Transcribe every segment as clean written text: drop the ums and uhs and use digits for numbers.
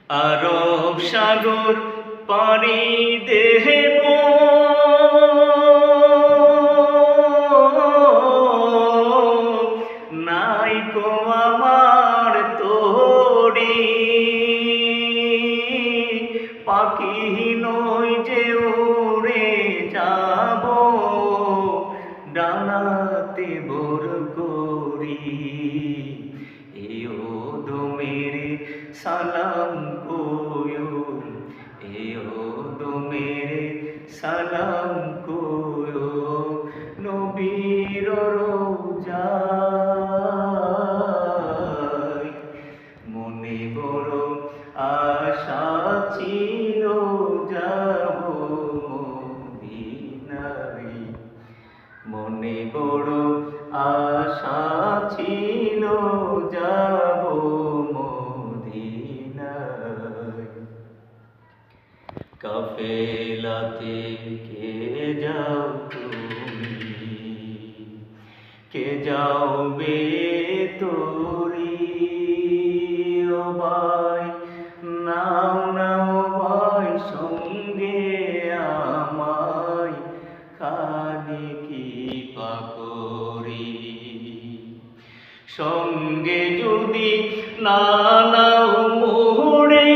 আরব সাগর পাড়ি দেব নাই কো আমার তোরি পাখি নই যে উড়ে যাব ডানাতে ভোর করি এও দমের সালাম কোয়ো এও দমের সালাম কোয়ো নবীর রোজায় মনে বড় আশা ছিল যাব মদিনায় মনে বড় আশা ছিল যাব মদিনায় কাফেলাতে কে যাও তুমি কে যাওবে তোরি ও ভাই নাও নাও ভাই সঙ্গে আমায় খালি কি পাকরি সঙ্গে যদি না নাও মোড়ে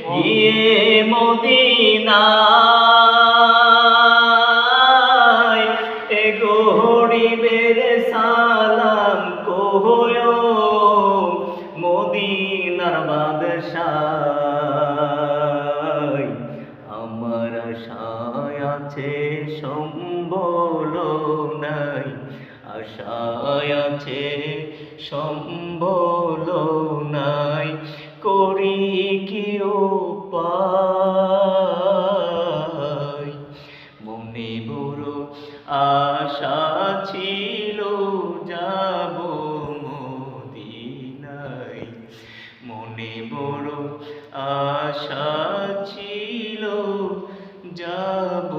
গিয়ে মদিনায় এ গরিবের সালাম কোয়ো মদিনার বাদশাহ আমার আশায় আছে সম্বল নাই আশায় আছে সম্বল নাই করি কি উপায় মনে বড় আশা ছিল যাব মদিনায় মনে বড় আশা ছিল যাব